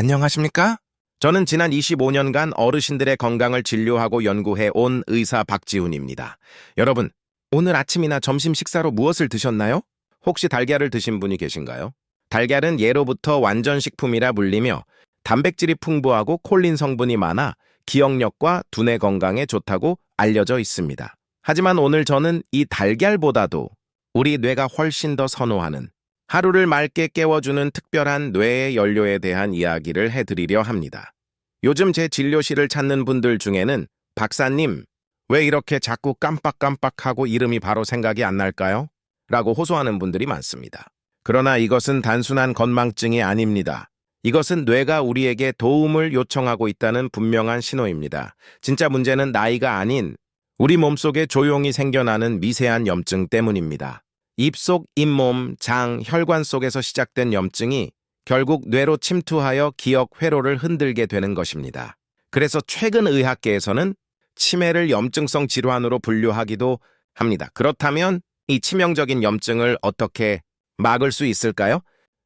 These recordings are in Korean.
안녕하십니까? 저는 지난 25년간 어르신들의 건강을 진료하고 연구해 온 의사 박지훈입니다. 여러분, 오늘 아침이나 점심 식사로 무엇을 드셨나요? 혹시 달걀을 드신 분이 계신가요? 달걀은 예로부터 완전식품이라 불리며 단백질이 풍부하고 콜린 성분이 많아 기억력과 두뇌 건강에 좋다고 알려져 있습니다. 하지만 오늘 저는 이 달걀보다도 우리 뇌가 훨씬 더 선호하는 하루를 맑게 깨워주는 특별한 뇌의 연료에 대한 이야기를 해드리려 합니다. 요즘 제 진료실을 찾는 분들 중에는 박사님, 왜 이렇게 자꾸 깜빡깜빡하고 이름이 바로 생각이 안 날까요? 라고 호소하는 분들이 많습니다. 그러나 이것은 단순한 건망증이 아닙니다. 이것은 뇌가 우리에게 도움을 요청하고 있다는 분명한 신호입니다. 진짜 문제는 나이가 아닌 우리 몸속에 조용히 생겨나는 미세한 염증 때문입니다. 입속, 잇몸, 장, 혈관 속에서 시작된 염증이 결국 뇌로 침투하여 기억 회로를 흔들게 되는 것입니다. 그래서 최근 의학계에서는 치매를 염증성 질환으로 분류하기도 합니다. 그렇다면 이 치명적인 염증을 어떻게 막을 수 있을까요?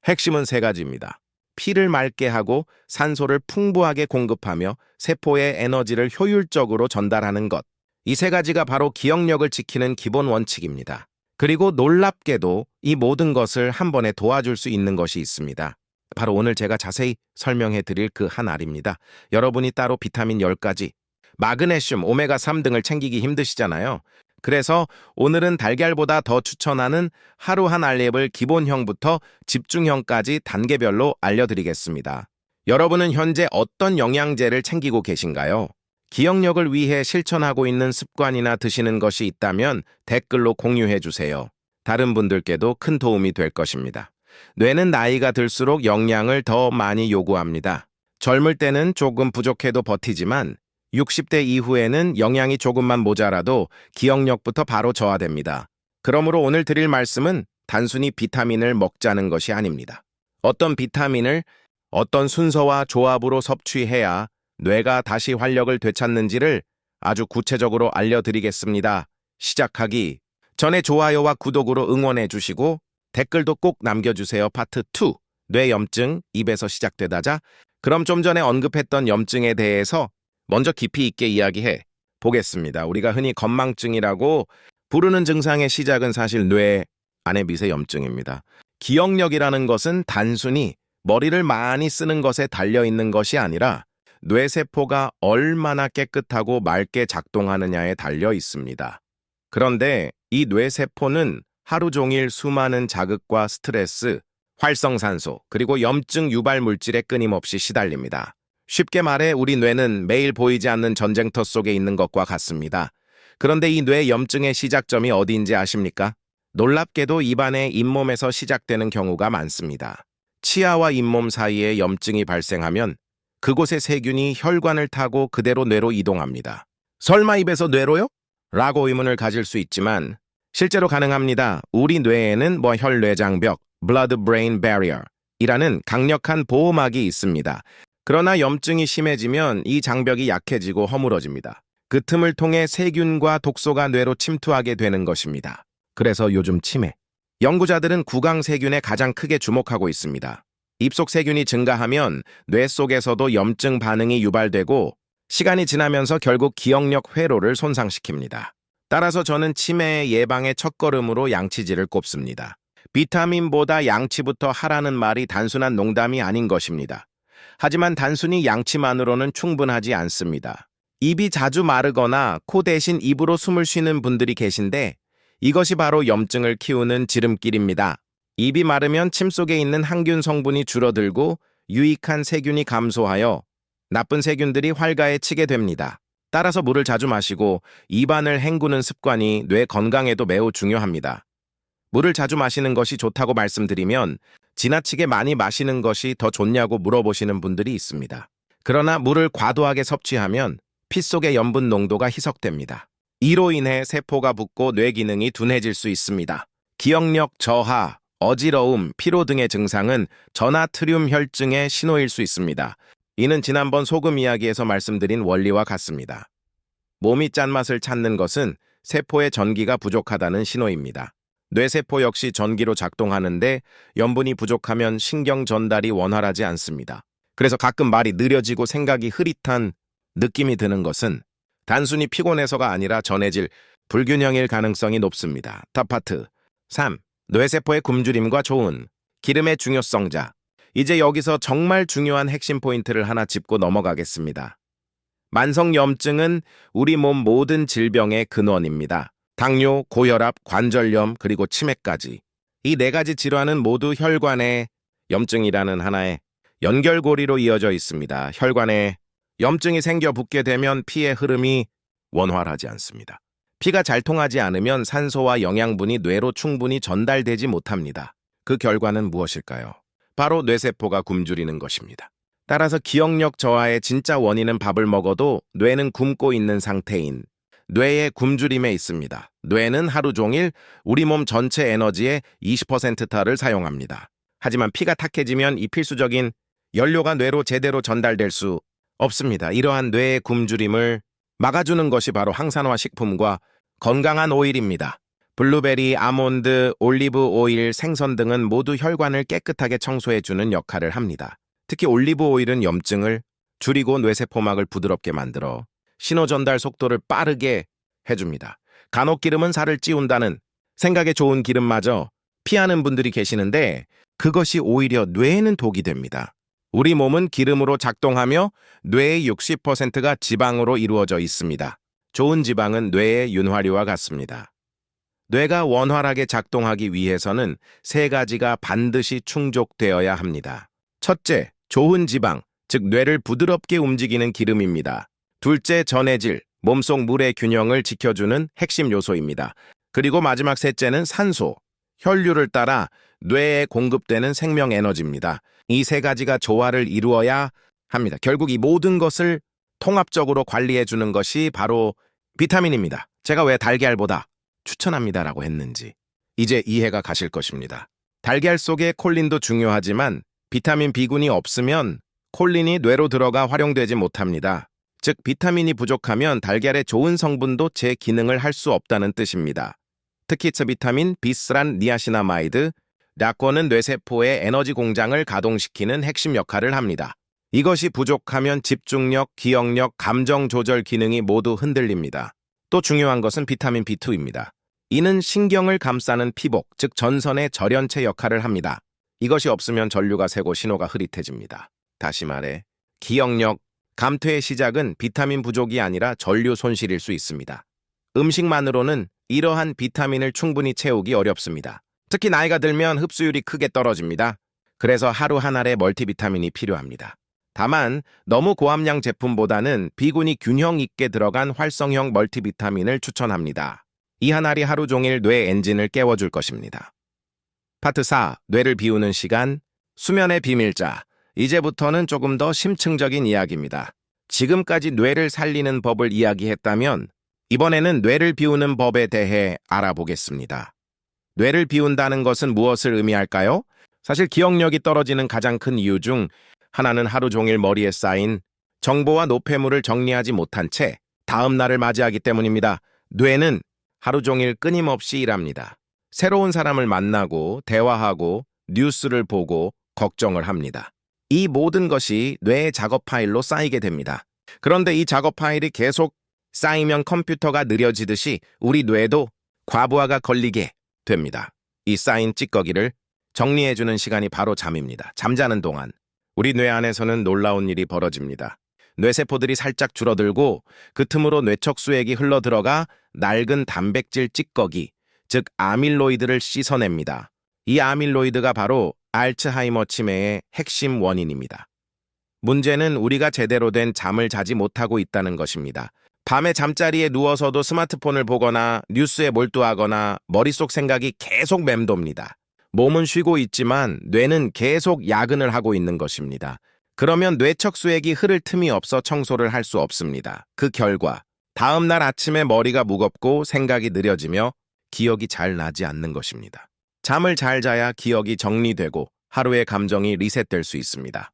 핵심은 세 가지입니다. 피를 맑게 하고 산소를 풍부하게 공급하며 세포에 에너지를 효율적으로 전달하는 것. 이 세 가지가 바로 기억력을 지키는 기본 원칙입니다. 그리고 놀랍게도 이 모든 것을 한 번에 도와줄 수 있는 것이 있습니다. 바로 오늘 제가 자세히 설명해 드릴 그 한 알입니다. 여러분이 따로 비타민 10가지, 마그네슘, 오메가3 등을 챙기기 힘드시잖아요. 그래서 오늘은 달걀보다 더 추천하는 하루 한 알약을 기본형부터 집중형까지 단계별로 알려드리겠습니다. 여러분은 현재 어떤 영양제를 챙기고 계신가요? 기억력을 위해 실천하고 있는 습관이나 드시는 것이 있다면 댓글로 공유해 주세요. 다른 분들께도 큰 도움이 될 것입니다. 뇌는 나이가 들수록 영양을 더 많이 요구합니다. 젊을 때는 조금 부족해도 버티지만 60대 이후에는 영양이 조금만 모자라도 기억력부터 바로 저하됩니다. 그러므로 오늘 드릴 말씀은 단순히 비타민을 먹자는 것이 아닙니다. 어떤 비타민을 어떤 순서와 조합으로 섭취해야 뇌가 다시 활력을 되찾는지를 아주 구체적으로 알려드리겠습니다. 시작하기 전에 좋아요와 구독으로 응원해 주시고 댓글도 꼭 남겨주세요. 파트 2, 뇌염증, 입에서 시작되다자. 그럼 좀 전에 언급했던 염증에 대해서 먼저 깊이 있게 이야기해 보겠습니다. 우리가 흔히 건망증이라고 부르는 증상의 시작은 사실 뇌 안의 미세 염증입니다. 기억력이라는 것은 단순히 머리를 많이 쓰는 것에 달려있는 것이 아니라 뇌세포가 얼마나 깨끗하고 맑게 작동하느냐에 달려 있습니다. 그런데 이 뇌세포는 하루 종일 수많은 자극과 스트레스, 활성산소, 그리고 염증 유발 물질에 끊임없이 시달립니다. 쉽게 말해 우리 뇌는 매일 보이지 않는 전쟁터 속에 있는 것과 같습니다. 그런데 이 뇌 염증의 시작점이 어디인지 아십니까? 놀랍게도 입안의 잇몸에서 시작되는 경우가 많습니다. 치아와 잇몸 사이에 염증이 발생하면 그곳의 세균이 혈관을 타고 그대로 뇌로 이동합니다. 설마 입에서 뇌로요? 라고 의문을 가질 수 있지만 실제로 가능합니다. 우리 뇌에는 혈뇌장벽, blood-brain barrier 이라는 강력한 보호막이 있습니다. 그러나 염증이 심해지면 이 장벽이 약해지고 허물어집니다. 그 틈을 통해 세균과 독소가 뇌로 침투하게 되는 것입니다. 그래서 요즘 치매, 연구자들은 구강세균에 가장 크게 주목하고 있습니다. 입속 세균이 증가하면 뇌 속에서도 염증 반응이 유발되고 시간이 지나면서 결국 기억력 회로를 손상시킵니다. 따라서 저는 치매 예방의 첫걸음으로 양치질을 꼽습니다. 비타민보다 양치부터 하라는 말이 단순한 농담이 아닌 것입니다. 하지만 단순히 양치만으로는 충분하지 않습니다. 입이 자주 마르거나 코 대신 입으로 숨을 쉬는 분들이 계신데 이것이 바로 염증을 키우는 지름길입니다. 입이 마르면 침 속에 있는 항균 성분이 줄어들고 유익한 세균이 감소하여 나쁜 세균들이 활가에 치게 됩니다. 따라서 물을 자주 마시고 입안을 헹구는 습관이 뇌 건강에도 매우 중요합니다. 물을 자주 마시는 것이 좋다고 말씀드리면 지나치게 많이 마시는 것이 더 좋냐고 물어보시는 분들이 있습니다. 그러나 물을 과도하게 섭취하면 피 속의 염분 농도가 희석됩니다. 이로 인해 세포가 붓고 뇌 기능이 둔해질 수 있습니다. 기억력 저하, 어지러움, 피로 등의 증상은 저나트륨 혈증의 신호일 수 있습니다. 이는 지난번 소금 이야기에서 말씀드린 원리와 같습니다. 몸이 짠맛을 찾는 것은 세포의 전기가 부족하다는 신호입니다. 뇌세포 역시 전기로 작동하는데 염분이 부족하면 신경 전달이 원활하지 않습니다. 그래서 가끔 말이 느려지고 생각이 흐릿한 느낌이 드는 것은 단순히 피곤해서가 아니라 전해질 불균형일 가능성이 높습니다. 탑 파트 3. 뇌세포의 굶주림과 좋은 기름의 중요성자. 이제 여기서 정말 중요한 핵심 포인트를 하나 짚고 넘어가겠습니다. 만성염증은 우리 몸 모든 질병의 근원입니다. 당뇨, 고혈압, 관절염, 그리고 치매까지. 이 네 가지 질환은 모두 혈관의 염증이라는 하나의 연결고리로 이어져 있습니다. 혈관에 염증이 생겨 붓게 되면 피의 흐름이 원활하지 않습니다. 피가 잘 통하지 않으면 산소와 영양분이 뇌로 충분히 전달되지 못합니다. 그 결과는 무엇일까요? 바로 뇌세포가 굶주리는 것입니다. 따라서 기억력 저하의 진짜 원인은 밥을 먹어도 뇌는 굶고 있는 상태인 뇌의 굶주림에 있습니다. 뇌는 하루 종일 우리 몸 전체 에너지의 20%타를 사용합니다. 하지만 피가 탁해지면 이 필수적인 연료가 뇌로 제대로 전달될 수 없습니다. 이러한 뇌의 굶주림을 막아주는 것이 바로 항산화 식품과 건강한 오일입니다. 블루베리, 아몬드, 올리브 오일, 생선 등은 모두 혈관을 깨끗하게 청소해주는 역할을 합니다. 특히 올리브 오일은 염증을 줄이고 뇌세포막을 부드럽게 만들어 신호 전달 속도를 빠르게 해줍니다. 간혹 기름은 살을 찌운다는 생각에 좋은 기름마저 피하는 분들이 계시는데 그것이 오히려 뇌에는 독이 됩니다. 우리 몸은 기름으로 작동하며 뇌의 60%가 지방으로 이루어져 있습니다. 좋은 지방은 뇌의 윤활유와 같습니다. 뇌가 원활하게 작동하기 위해서는 세 가지가 반드시 충족되어야 합니다. 첫째, 좋은 지방, 즉 뇌를 부드럽게 움직이는 기름입니다. 둘째, 전해질, 몸속 물의 균형을 지켜주는 핵심 요소입니다. 그리고 마지막 셋째는 산소, 혈류를 따라 뇌에 공급되는 생명 에너지입니다. 이 세 가지가 조화를 이루어야 합니다. 결국 이 모든 것을 통합적으로 관리해주는 것이 바로 비타민입니다. 제가 왜 달걀보다 추천합니다라고 했는지 이제 이해가 가실 것입니다. 달걀 속에 콜린도 중요하지만 비타민 B군이 없으면 콜린이 뇌로 들어가 활용되지 못합니다. 즉 비타민이 부족하면 달걀의 좋은 성분도 제 기능을 할 수 없다는 뜻입니다. 특히 비타민, 비스란, 니아시나마이드, 락권은 뇌세포의 에너지 공장을 가동시키는 핵심 역할을 합니다. 이것이 부족하면 집중력, 기억력, 감정 조절 기능이 모두 흔들립니다. 또 중요한 것은 비타민 B2입니다. 이는 신경을 감싸는 피복, 즉 전선의 절연체 역할을 합니다. 이것이 없으면 전류가 새고 신호가 흐릿해집니다. 다시 말해, 기억력, 감퇴의 시작은 비타민 부족이 아니라 전류 손실일 수 있습니다. 음식만으로는 이러한 비타민을 충분히 채우기 어렵습니다. 특히 나이가 들면 흡수율이 크게 떨어집니다. 그래서 하루 한 알의 멀티비타민이 필요합니다. 다만 너무 고함량 제품보다는 B군이 균형 있게 들어간 활성형 멀티비타민을 추천합니다. 이 한 알이 하루 종일 뇌 엔진을 깨워줄 것입니다. 파트 4. 뇌를 비우는 시간, 수면의 비밀자. 이제부터는 조금 더 심층적인 이야기입니다. 지금까지 뇌를 살리는 법을 이야기했다면 이번에는 뇌를 비우는 법에 대해 알아보겠습니다. 뇌를 비운다는 것은 무엇을 의미할까요? 사실 기억력이 떨어지는 가장 큰 이유 중 하나는 하루 종일 머리에 쌓인 정보와 노폐물을 정리하지 못한 채 다음 날을 맞이하기 때문입니다. 뇌는 하루 종일 끊임없이 일합니다. 새로운 사람을 만나고 대화하고 뉴스를 보고 걱정을 합니다. 이 모든 것이 뇌의 작업 파일로 쌓이게 됩니다. 그런데 이 작업 파일이 계속 쌓이면 컴퓨터가 느려지듯이 우리 뇌도 과부하가 걸리게 됩니다. 이 쌓인 찌꺼기를 정리해주는 시간이 바로 잠입니다. 잠자는 동안 우리 뇌 안에서는 놀라운 일이 벌어집니다. 뇌세포들이 살짝 줄어들고 그 틈으로 뇌척수액이 흘러들어가 낡은 단백질 찌꺼기, 즉 아밀로이드를 씻어냅니다. 이 아밀로이드가 바로 알츠하이머 치매의 핵심 원인입니다. 문제는 우리가 제대로 된 잠을 자지 못하고 있다는 것입니다. 밤에 잠자리에 누워서도 스마트폰을 보거나 뉴스에 몰두하거나 머릿속 생각이 계속 맴돕니다. 몸은 쉬고 있지만 뇌는 계속 야근을 하고 있는 것입니다. 그러면 뇌척수액이 흐를 틈이 없어 청소를 할 수 없습니다. 그 결과 다음 날 아침에 머리가 무겁고 생각이 느려지며 기억이 잘 나지 않는 것입니다. 잠을 잘 자야 기억이 정리되고 하루의 감정이 리셋될 수 있습니다.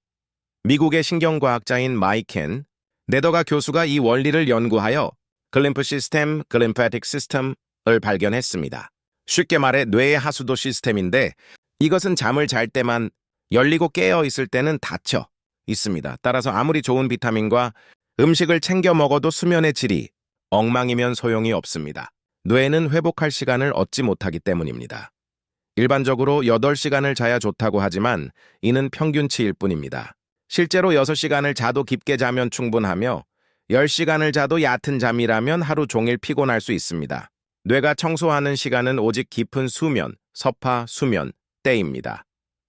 미국의 신경과학자인 마이켄 네더가 교수가 이 원리를 연구하여 글림프 시스템, 글림파틱 시스템을 발견했습니다. 쉽게 말해 뇌의 하수도 시스템인데 이것은 잠을 잘 때만 열리고 깨어 있을 때는 닫혀 있습니다. 따라서 아무리 좋은 비타민과 음식을 챙겨 먹어도 수면의 질이 엉망이면 소용이 없습니다. 뇌는 회복할 시간을 얻지 못하기 때문입니다. 일반적으로 8시간을 자야 좋다고 하지만 이는 평균치일 뿐입니다. 실제로 6시간을 자도 깊게 자면 충분하며 10시간을 자도 얕은 잠이라면 하루 종일 피곤할 수 있습니다. 뇌가 청소하는 시간은 오직 깊은 수면, 서파 수면 때입니다.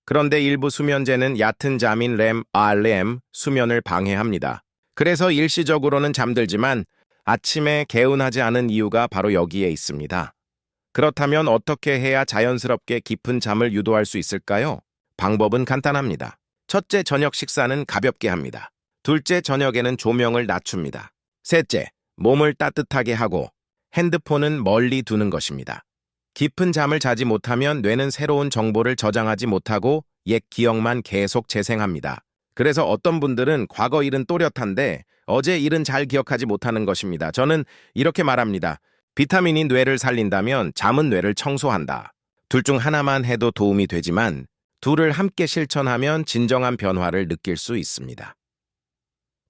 그런데 일부 수면제는 얕은 잠인 렘, REM 수면을 방해합니다. 그래서 일시적으로는 잠들지만 아침에 개운하지 않은 이유가 바로 여기에 있습니다. 그렇다면 어떻게 해야 자연스럽게 깊은 잠을 유도할 수 있을까요? 방법은 간단합니다. 첫째, 저녁 식사는 가볍게 합니다. 둘째, 저녁에는 조명을 낮춥니다. 셋째, 몸을 따뜻하게 하고 핸드폰은 멀리 두는 것입니다. 깊은 잠을 자지 못하면 뇌는 새로운 정보를 저장하지 못하고 옛 기억만 계속 재생합니다. 그래서 어떤 분들은 과거 일은 또렷한데 어제 일은 잘 기억하지 못하는 것입니다. 저는 이렇게 말합니다. 비타민이 뇌를 살린다면 잠은 뇌를 청소한다. 둘 중 하나만 해도 도움이 되지만 둘을 함께 실천하면 진정한 변화를 느낄 수 있습니다.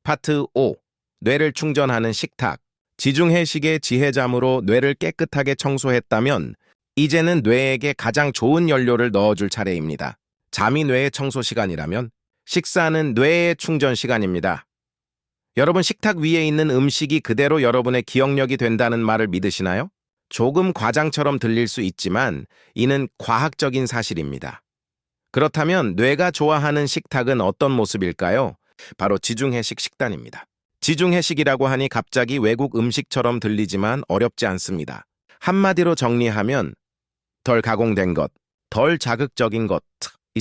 파트 5. 뇌를 충전하는 식탁. 지중해식의 지혜잠으로 뇌를 깨끗하게 청소했다면 이제는 뇌에게 가장 좋은 연료를 넣어줄 차례입니다. 잠이 뇌의 청소 시간이라면 식사는 뇌의 충전 시간입니다. 여러분, 식탁 위에 있는 음식이 그대로 여러분의 기억력이 된다는 말을 믿으시나요? 조금 과장처럼 들릴 수 있지만 이는 과학적인 사실입니다. 그렇다면 뇌가 좋아하는 식탁은 어떤 모습일까요? 바로 지중해식 식단입니다. 지중해식이라고 하니 갑자기 외국 음식처럼 들리지만 어렵지 않습니다. 한마디로 정리하면 덜 가공된 것, 덜 자극적인 것이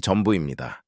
전부입니다.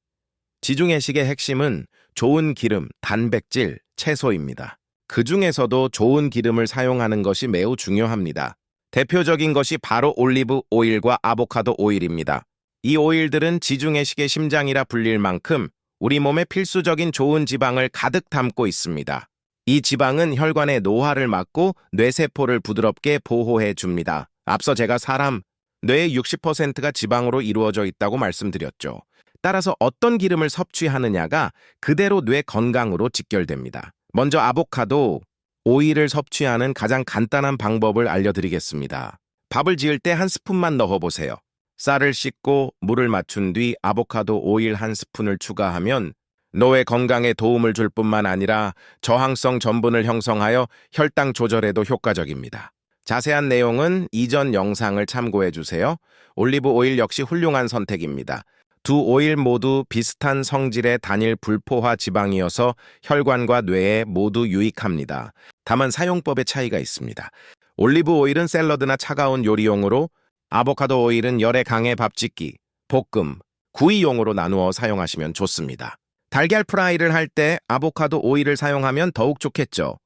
지중해식의 핵심은 좋은 기름, 단백질, 채소입니다. 그 중에서도 좋은 기름을 사용하는 것이 매우 중요합니다. 대표적인 것이 바로 올리브 오일과 아보카도 오일입니다. 이 오일들은 지중해식의 심장이라 불릴 만큼 우리 몸에 필수적인 좋은 지방을 가득 담고 있습니다. 이 지방은 혈관의 노화를 막고 뇌세포를 부드럽게 보호해 줍니다. 앞서 제가 사람 뇌의 60%가 지방으로 이루어져 있다고 말씀드렸죠. 따라서 어떤 기름을 섭취하느냐가 그대로 뇌 건강으로 직결됩니다. 먼저 아보카도 오일을 섭취하는 가장 간단한 방법을 알려드리겠습니다. 밥을 지을 때 한 스푼만 넣어보세요. 쌀을 씻고 물을 맞춘 뒤 아보카도 오일 한 스푼을 추가하면 뇌 건강에 도움을 줄 뿐만 아니라 저항성 전분을 형성하여 혈당 조절에도 효과적입니다. 자세한 내용은 이전 영상을 참고해 주세요. 올리브 오일 역시 훌륭한 선택입니다. 두 오일 모두 비슷한 성질의 단일 불포화 지방이어서 혈관과 뇌에 모두 유익합니다. 다만 사용법의 차이가 있습니다. 올리브 오일은 샐러드나 차가운 요리용으로, 아보카도 오일은 열에 강해 밥짓기, 볶음, 구이용으로 나누어 사용하시면 좋습니다. 달걀 프라이를 할 때 아보카도 오일을 사용하면 더욱 좋겠죠.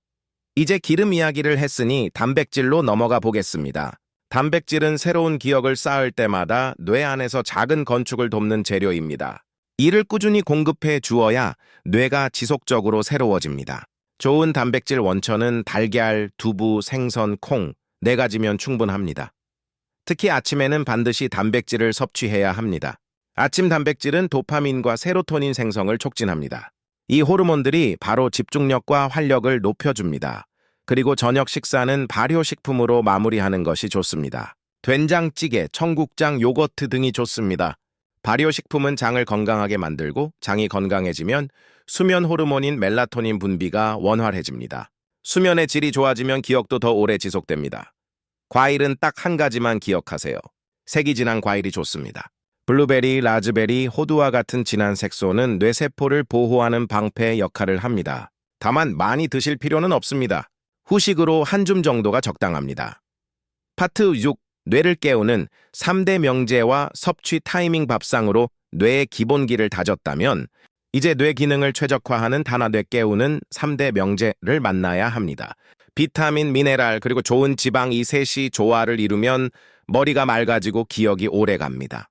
이제 기름 이야기를 했으니 단백질로 넘어가 보겠습니다. 단백질은 새로운 기억을 쌓을 때마다 뇌 안에서 작은 건축을 돕는 재료입니다. 이를 꾸준히 공급해 주어야 뇌가 지속적으로 새로워집니다. 좋은 단백질 원천은 달걀, 두부, 생선, 콩, 4가지면 충분합니다. 특히 아침에는 반드시 단백질을 섭취해야 합니다. 아침 단백질은 도파민과 세로토닌 생성을 촉진합니다. 이 호르몬들이 바로 집중력과 활력을 높여줍니다. 그리고 저녁 식사는 발효식품으로 마무리하는 것이 좋습니다. 된장찌개, 청국장, 요거트 등이 좋습니다. 발효식품은 장을 건강하게 만들고 장이 건강해지면 수면 호르몬인 멜라토닌 분비가 원활해집니다. 수면의 질이 좋아지면 기억도 더 오래 지속됩니다. 과일은 딱 한 가지만 기억하세요. 색이 진한 과일이 좋습니다. 블루베리, 라즈베리, 호두와 같은 진한 색소는 뇌세포를 보호하는 방패 역할을 합니다. 다만 많이 드실 필요는 없습니다. 후식으로 한 줌 정도가 적당합니다. 파트 6. 뇌를 깨우는 3대 명제와 섭취 타이밍 밥상으로 뇌의 기본기를 다졌다면 이제 뇌 기능을 최적화하는 단아돼 깨우는 3대 명제를 만나야 합니다. 비타민, 미네랄, 그리고 좋은 지방 이 셋이 조화를 이루면 머리가 맑아지고 기억이 오래 갑니다.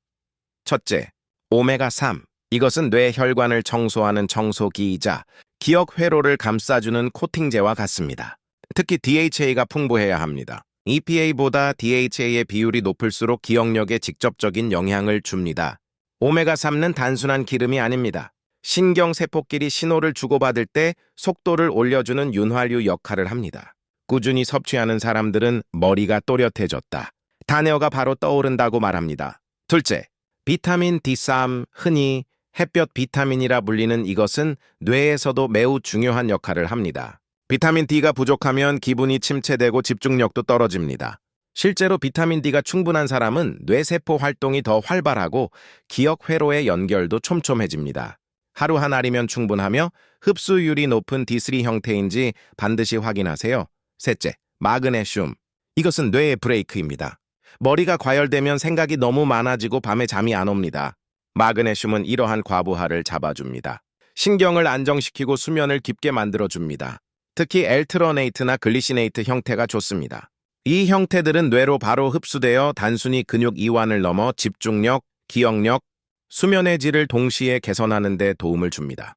첫째, 오메가3. 이것은 뇌 혈관을 청소하는 청소기이자 기억 회로를 감싸주는 코팅제와 같습니다. 특히 DHA가 풍부해야 합니다. EPA보다 DHA의 비율이 높을수록 기억력에 직접적인 영향을 줍니다. 오메가3는 단순한 기름이 아닙니다. 신경세포끼리 신호를 주고받을 때 속도를 올려주는 윤활유 역할을 합니다. 꾸준히 섭취하는 사람들은 머리가 또렷해졌다. 단어가 바로 떠오른다고 말합니다. 둘째, 비타민 D3, 흔히 햇볕 비타민이라 불리는 이것은 뇌에서도 매우 중요한 역할을 합니다. 비타민 D가 부족하면 기분이 침체되고 집중력도 떨어집니다. 실제로 비타민 D가 충분한 사람은 뇌세포 활동이 더 활발하고 기억 회로의 연결도 촘촘해집니다. 하루 한 알이면 충분하며 흡수율이 높은 D3 형태인지 반드시 확인하세요. 셋째, 마그네슘. 이것은 뇌의 브레이크입니다. 머리가 과열되면 생각이 너무 많아지고 밤에 잠이 안 옵니다. 마그네슘은 이러한 과부하를 잡아줍니다. 신경을 안정시키고 수면을 깊게 만들어줍니다. 특히 엘트러네이트나 글리시네이트 형태가 좋습니다. 이 형태들은 뇌로 바로 흡수되어 단순히 근육 이완을 넘어 집중력, 기억력, 수면의 질을 동시에 개선하는 데 도움을 줍니다.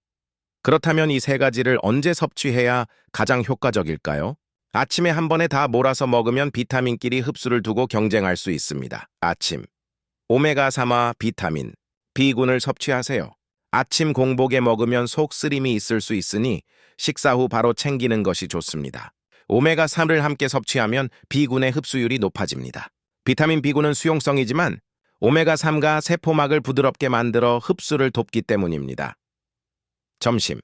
그렇다면 이 세 가지를 언제 섭취해야 가장 효과적일까요? 아침에 한 번에 다 몰아서 먹으면 비타민끼리 흡수를 두고 경쟁할 수 있습니다. 아침, 오메가3와 비타민, B군을 섭취하세요. 아침 공복에 먹으면 속 쓰림이 있을 수 있으니 식사 후 바로 챙기는 것이 좋습니다. 오메가3를 함께 섭취하면 B군의 흡수율이 높아집니다. 비타민 B군은 수용성이지만 오메가3가 세포막을 부드럽게 만들어 흡수를 돕기 때문입니다. 점심,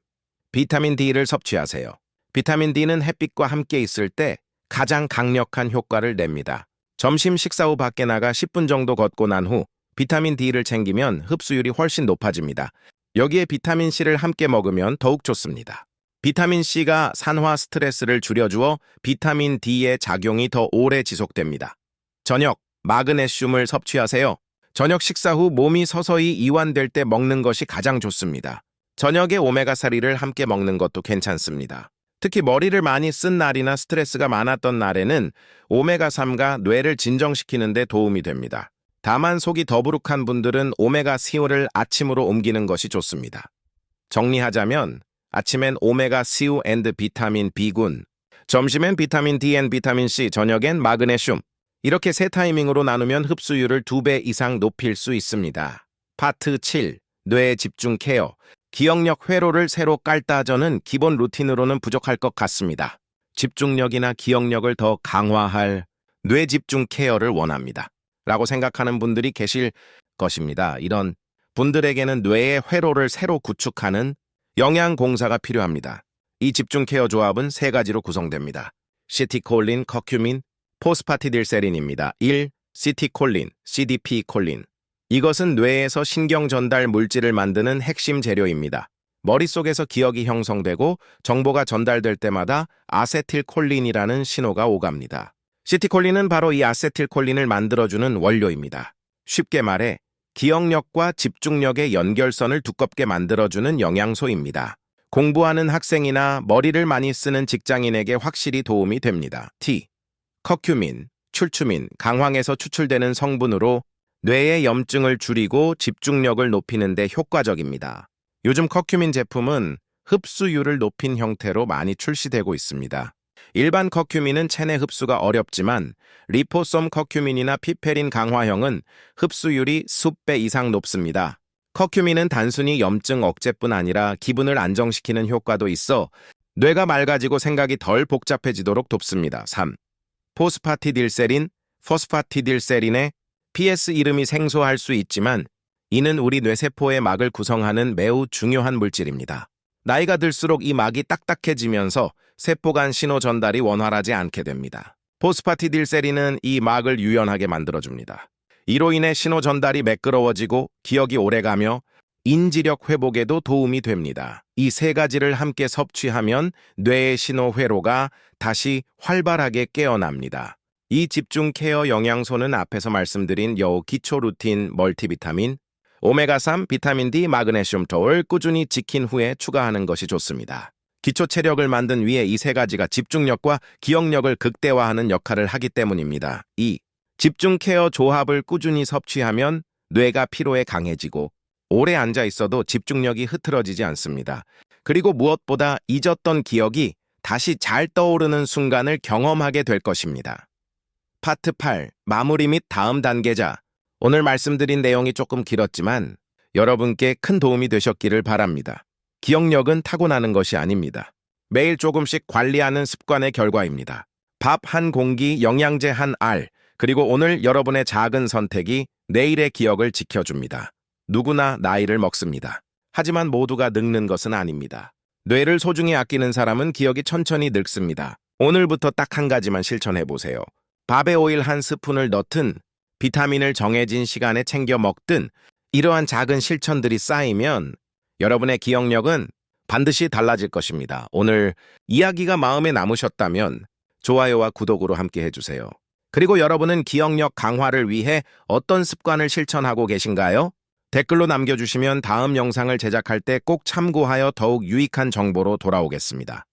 비타민 D를 섭취하세요. 비타민 D는 햇빛과 함께 있을 때 가장 강력한 효과를 냅니다. 점심 식사 후 밖에 나가 10분 정도 걷고 난 후 비타민 D를 챙기면 흡수율이 훨씬 높아집니다. 여기에 비타민 C를 함께 먹으면 더욱 좋습니다. 비타민 C가 산화 스트레스를 줄여주어 비타민 D의 작용이 더 오래 지속됩니다. 저녁, 마그네슘을 섭취하세요. 저녁 식사 후 몸이 서서히 이완될 때 먹는 것이 가장 좋습니다. 저녁에 오메가3를 함께 먹는 것도 괜찮습니다. 특히 머리를 많이 쓴 날이나 스트레스가 많았던 날에는 오메가3가 뇌를 진정시키는 데 도움이 됩니다. 다만 속이 더부룩한 분들은 오메가3를 아침으로 옮기는 것이 좋습니다. 정리하자면 아침엔 오메가3 앤드 비타민 B군, 점심엔 비타민 D 앤 비타민 C, 저녁엔 마그네슘. 이렇게 세 타이밍으로 나누면 흡수율을 2배 이상 높일 수 있습니다. 파트 7. 뇌 집중 케어. 기억력 회로를 새로 깔다저는 기본 루틴으로는 부족할 것 같습니다. 집중력이나 기억력을 더 강화할 뇌 집중 케어를 원합니다. 라고 생각하는 분들이 계실 것입니다. 이런 분들에게는 뇌의 회로를 새로 구축하는 영양 공사가 필요합니다. 이 집중 케어 조합은 세 가지로 구성됩니다. 시티콜린, 커큐민, 포스파티딜세린입니다. 1. 시티콜린, CDP-콜린. 이것은 뇌에서 신경 전달 물질을 만드는 핵심 재료입니다. 머릿속에서 기억이 형성되고 정보가 전달될 때마다 아세틸콜린이라는 신호가 오갑니다. 시티콜린은 바로 이 아세틸콜린을 만들어주는 원료입니다. 쉽게 말해 기억력과 집중력의 연결선을 두껍게 만들어주는 영양소입니다. 공부하는 학생이나 머리를 많이 쓰는 직장인에게 확실히 도움이 됩니다. T. 커큐민, 출추민, 강황에서 추출되는 성분으로 뇌의 염증을 줄이고 집중력을 높이는 데 효과적입니다. 요즘 커큐민 제품은 흡수율을 높인 형태로 많이 출시되고 있습니다. 일반 커큐민은 체내 흡수가 어렵지만 리포솜 커큐민이나 피페린 강화형은 흡수율이 수배 이상 높습니다. 커큐민은 단순히 염증 억제뿐 아니라 기분을 안정시키는 효과도 있어 뇌가 맑아지고 생각이 덜 복잡해지도록 돕습니다. 3. 포스파티딜세린, 포스파티딜세린의 PS 이름이 생소할 수 있지만 이는 우리 뇌세포의 막을 구성하는 매우 중요한 물질입니다. 나이가 들수록 이 막이 딱딱해지면서 세포 간 신호 전달이 원활하지 않게 됩니다. 포스파티딜세린은 이 막을 유연하게 만들어줍니다. 이로 인해 신호 전달이 매끄러워지고 기억이 오래가며 인지력 회복에도 도움이 됩니다. 이 세 가지를 함께 섭취하면 뇌의 신호 회로가 다시 활발하게 깨어납니다. 이 집중 케어 영양소는 앞에서 말씀드린 여우 기초 루틴 멀티비타민, 오메가3, 비타민 D, 마그네슘 등을 꾸준히 지킨 후에 추가하는 것이 좋습니다. 기초 체력을 만든 위에 이 세 가지가 집중력과 기억력을 극대화하는 역할을 하기 때문입니다. 2. 집중 케어 조합을 꾸준히 섭취하면 뇌가 피로에 강해지고 오래 앉아 있어도 집중력이 흐트러지지 않습니다. 그리고 무엇보다 잊었던 기억이 다시 잘 떠오르는 순간을 경험하게 될 것입니다. 파트 8. 마무리 및 다음 단계자. 오늘 말씀드린 내용이 조금 길었지만 여러분께 큰 도움이 되셨기를 바랍니다. 기억력은 타고나는 것이 아닙니다. 매일 조금씩 관리하는 습관의 결과입니다. 밥 한 공기, 영양제 한 알, 그리고 오늘 여러분의 작은 선택이 내일의 기억을 지켜줍니다. 누구나 나이를 먹습니다. 하지만 모두가 늙는 것은 아닙니다. 뇌를 소중히 아끼는 사람은 기억이 천천히 늙습니다. 오늘부터 딱 한 가지만 실천해보세요. 밥에 오일 한 스푼을 넣든, 비타민을 정해진 시간에 챙겨 먹든, 이러한 작은 실천들이 쌓이면 여러분의 기억력은 반드시 달라질 것입니다. 오늘 이야기가 마음에 남으셨다면 좋아요와 구독으로 함께 해주세요. 그리고 여러분은 기억력 강화를 위해 어떤 습관을 실천하고 계신가요? 댓글로 남겨주시면 다음 영상을 제작할 때 꼭 참고하여 더욱 유익한 정보로 돌아오겠습니다.